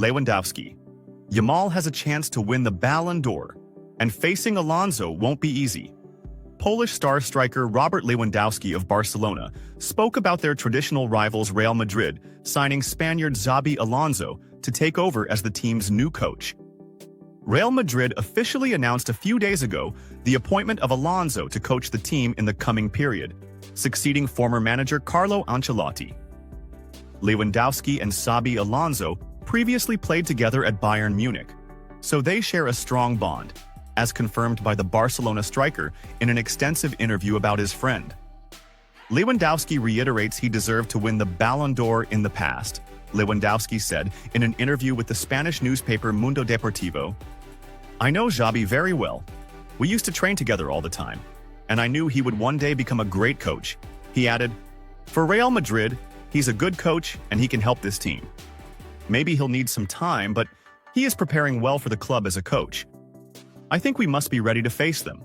Lewandowski. Yamal has a chance to win the Ballon d'Or, and facing Alonso won't be easy. Polish star striker Robert Lewandowski of Barcelona spoke about their traditional rivals Real Madrid signing Spaniard Xabi Alonso to take over as the team's new coach. Real Madrid officially announced a few days ago the appointment of Alonso to coach the team in the coming period, succeeding former manager Carlo Ancelotti. Lewandowski and Xabi Alonso previously played together at Bayern Munich, so they share a strong bond, as confirmed by the Barcelona striker in an extensive interview about his friend. Lewandowski reiterates he deserved to win the Ballon d'Or in the past. Lewandowski said in an interview with the Spanish newspaper Mundo Deportivo, "I know Xabi very well. We used to train together all the time, and I knew he would one day become a great coach." He added, "For Real Madrid, he's a good coach and he can help this team. Maybe he'll need some time, but he is preparing well for the club as a coach. I think we must be ready to face them.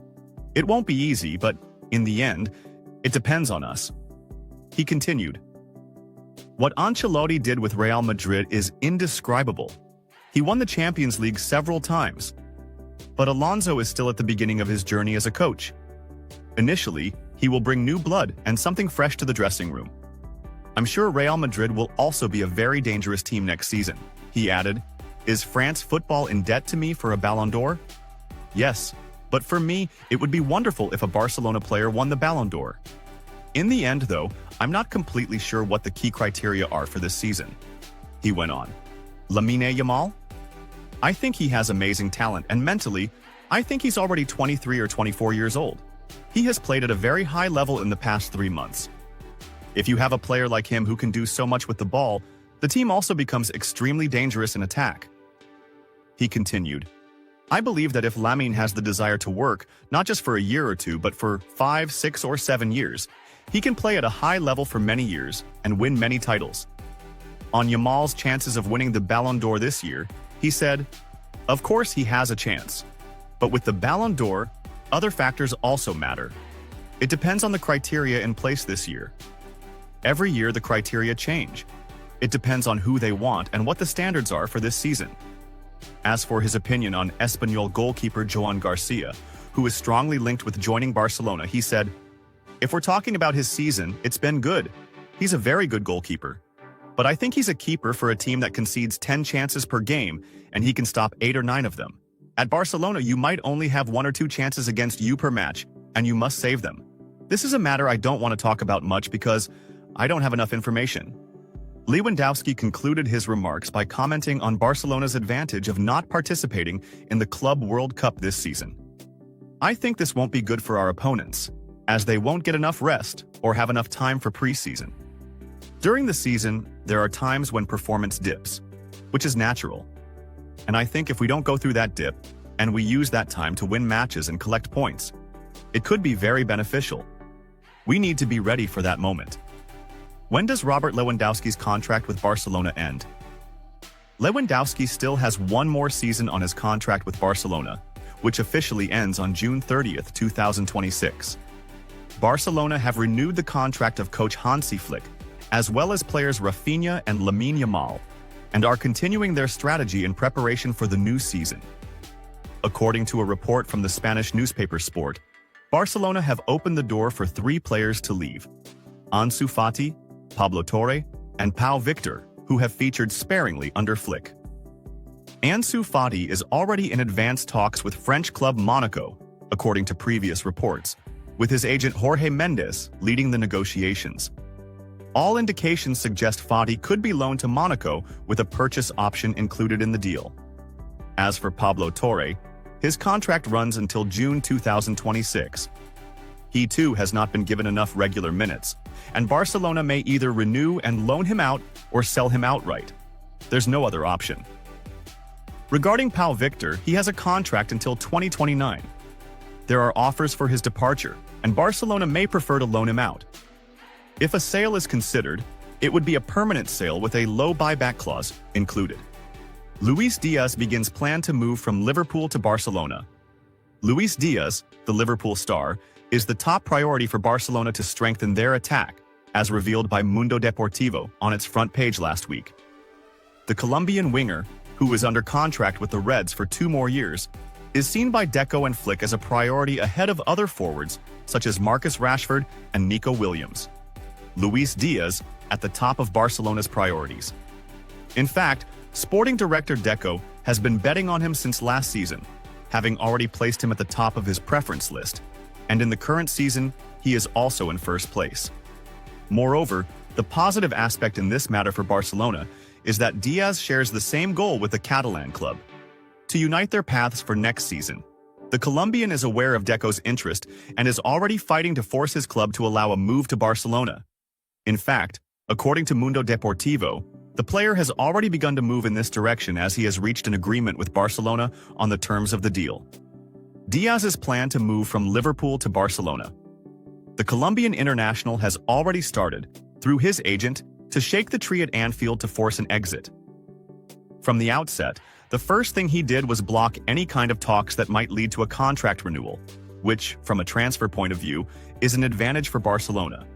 It won't be easy, but in the end, it depends on us." He continued, "What Ancelotti did with Real Madrid is indescribable. He won the Champions League several times. But Alonso is still at the beginning of his journey as a coach. Initially, he will bring new blood and something fresh to the dressing room. I'm sure Real Madrid will also be a very dangerous team next season." He added, "Is France football in debt to me for a Ballon d'Or? Yes, but for me, it would be wonderful if a Barcelona player won the Ballon d'Or. In the end, though, I'm not completely sure what the key criteria are for this season." He went on, "Lamine Yamal? I think he has amazing talent, and mentally, I think he's already 23 or 24 years old. He has played at a very high level in the past 3 months. If you have a player like him who can do so much with the ball, the team also becomes extremely dangerous in attack." He continued, "I believe that if Lamine has the desire to work, not just for a year or two, but for 5, 6, or 7 years, he can play at a high level for many years and win many titles." On Yamal's chances of winning the Ballon d'Or this year, he said, "Of course he has a chance. But with the Ballon d'Or, other factors also matter. It depends on the criteria in place this year. Every year the criteria change. It depends on who they want and what the standards are for this season." As for his opinion on Espanyol goalkeeper Joan Garcia, who is strongly linked with joining Barcelona, he said, "If we're talking about his season, it's been good. He's a very good goalkeeper. But I think he's a keeper for a team that concedes 10 chances per game, and he can stop 8 or 9 of them. At Barcelona, you might only have 1 or 2 chances against you per match, and you must save them. This is a matter I don't want to talk about much because I don't have enough information." Lewandowski concluded his remarks by commenting on Barcelona's advantage of not participating in the Club World Cup this season. "I think this won't be good for our opponents, as they won't get enough rest or have enough time for preseason. During the season, there are times when performance dips, which is natural. And I think if we don't go through that dip, and we use that time to win matches and collect points, it could be very beneficial. We need to be ready for that moment." When does Robert Lewandowski's contract with Barcelona end? Lewandowski still has 1 more season on his contract with Barcelona, which officially ends on June 30th, 2026. Barcelona have renewed the contract of coach Hansi, as well as players Rafinha and Lamine Yamal, and are continuing their strategy in preparation for the new season. According to a report from the Spanish newspaper Sport, Barcelona have opened the door for 3 players to leave: Ansu Fati, Pablo Torre, and Pau Victor, who have featured sparingly under Flick. Ansu Fati is already in advanced talks with French club Monaco, according to previous reports, with his agent Jorge Mendes leading the negotiations. All indications suggest Fati could be loaned to Monaco with a purchase option included in the deal. As for Pablo Torre, his contract runs until June 2026. He too has not been given enough regular minutes, and Barcelona may either renew and loan him out or sell him outright. There's no other option. Regarding Pau Victor, he has a contract until 2029. There are offers for his departure, and Barcelona may prefer to loan him out. If a sale is considered, it would be a permanent sale with a low buyback clause included. Luis Diaz begins plan to move from Liverpool to Barcelona. Luis Diaz, the Liverpool star, is the top priority for Barcelona to strengthen their attack, as revealed by Mundo Deportivo on its front page last week. The Colombian winger, who is under contract with the Reds for 2 more years, is seen by Deco and Flick as a priority ahead of other forwards such as Marcus Rashford and Nico Williams. Luis Diaz at the top of Barcelona's priorities. In fact, sporting director Deco has been betting on him since last season, having already placed him at the top of his preference list, and in the current season, he is also in first place. Moreover, the positive aspect in this matter for Barcelona is that Diaz shares the same goal with the Catalan club: to unite their paths for next season. The Colombian is aware of Deco's interest and is already fighting to force his club to allow a move to Barcelona. In fact, according to Mundo Deportivo, the player has already begun to move in this direction as he has reached an agreement with Barcelona on the terms of the deal. Diaz's plan to move from Liverpool to Barcelona. The Colombian international has already started, through his agent, to shake the tree at Anfield to force an exit. From the outset, the first thing he did was block any kind of talks that might lead to a contract renewal, which, from a transfer point of view, is an advantage for Barcelona.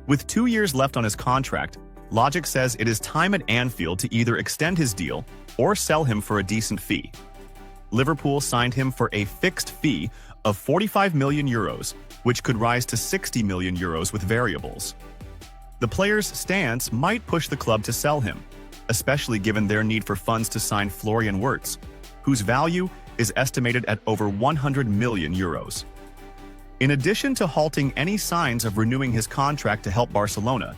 With 2 years left on his contract, logic says it is time at Anfield to either extend his deal or sell him for a decent fee. Liverpool signed him for a fixed fee of 45 million euros, which could rise to 60 million euros with variables. The player's stance might push the club to sell him, especially given their need for funds to sign Florian Wirtz, whose value is estimated at over 100 million euros. In addition to halting any signs of renewing his contract to help Barcelona,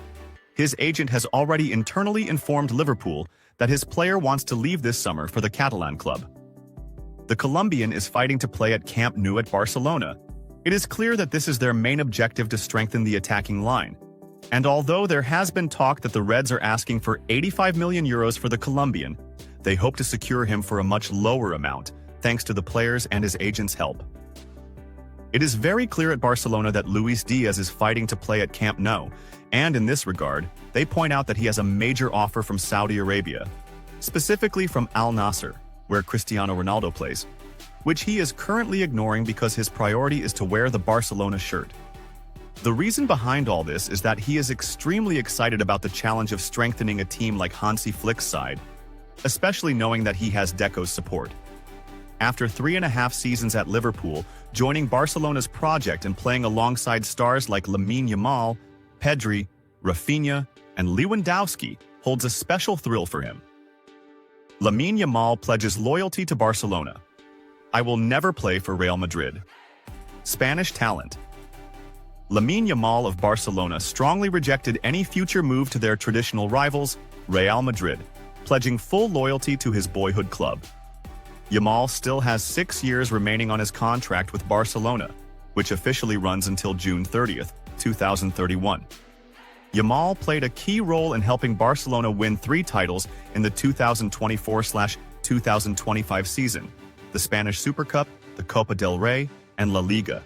his agent has already internally informed Liverpool that his player wants to leave this summer for the Catalan club. The Colombian is fighting to play at Camp Nou at Barcelona. It is clear that this is their main objective to strengthen the attacking line. And although there has been talk that the Reds are asking for 85 million euros for the Colombian, they hope to secure him for a much lower amount, thanks to the players and his agent's help. It is very clear at Barcelona that Luis Diaz is fighting to play at Camp Nou, and in this regard, they point out that he has a major offer from Saudi Arabia, specifically from Al Nassr, where Cristiano Ronaldo plays, which he is currently ignoring because his priority is to wear the Barcelona shirt. The reason behind all this is that he is extremely excited about the challenge of strengthening a team like Hansi Flick's side, especially knowing that he has Deco's support. After 3.5 seasons at Liverpool, joining Barcelona's project and playing alongside stars like Lamine Yamal, Pedri, Rafinha, and Lewandowski holds a special thrill for him. Lamine Yamal pledges loyalty to Barcelona. "I will never play for Real Madrid." Spanish talent. Lamine Yamal of Barcelona strongly rejected any future move to their traditional rivals, Real Madrid, pledging full loyalty to his boyhood club. Yamal still has 6 years remaining on his contract with Barcelona, which officially runs until June 30th, 2031. Yamal played a key role in helping Barcelona win 3 titles in the 2024-2025 season: the Spanish Super Cup, the Copa del Rey, and La Liga.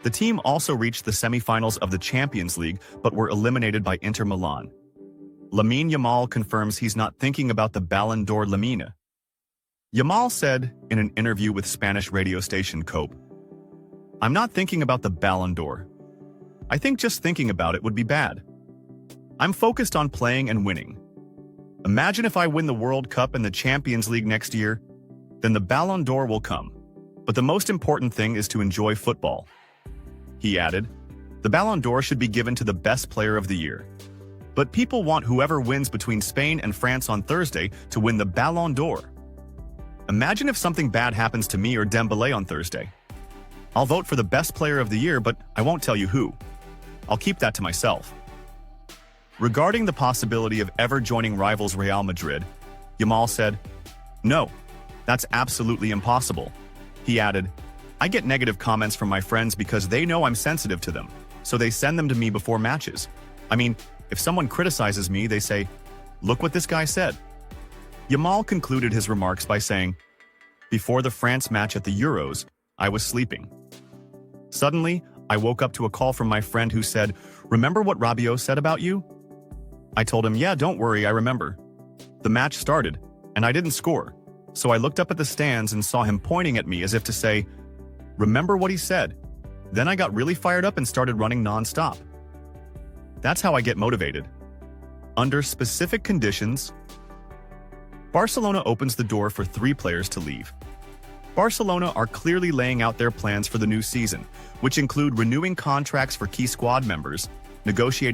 The team also reached the semi-finals of the Champions League but were eliminated by Inter Milan. Lamine Yamal confirms he's not thinking about the Ballon d'Or Lamine. Yamal said in an interview with Spanish radio station COPE, "I'm not thinking about the Ballon d'Or. I think just thinking about it would be bad. I'm focused on playing and winning. Imagine if I win the World Cup and the Champions League next year, then the Ballon d'Or will come. But the most important thing is to enjoy football." He added, "The Ballon d'Or should be given to the best player of the year. But people want whoever wins between Spain and France on Thursday to win the Ballon d'Or. Imagine if something bad happens to me or Dembélé on Thursday. I'll vote for the best player of the year, but I won't tell you who. I'll keep that to myself." Regarding the possibility of ever joining rivals Real Madrid, Yamal said, "No, that's absolutely impossible." He added, "I get negative comments from my friends because they know I'm sensitive to them, so they send them to me before matches. I mean, if someone criticizes me, they say, 'Look what this guy said.'" Yamal concluded his remarks by saying, "Before the France match at the Euros, I was sleeping. Suddenly, I woke up to a call from my friend who said, 'Remember what Rabiot said about you?' I told him, 'Yeah, don't worry, I remember.' The match started, and I didn't score, so I looked up at the stands and saw him pointing at me as if to say, 'Remember what he said.' Then I got really fired up and started running non-stop. That's how I get motivated. Under specific conditions, Barcelona opens the door for 3 players to leave. Barcelona are clearly laying out their plans for the new season, which include renewing contracts for key squad members, negotiating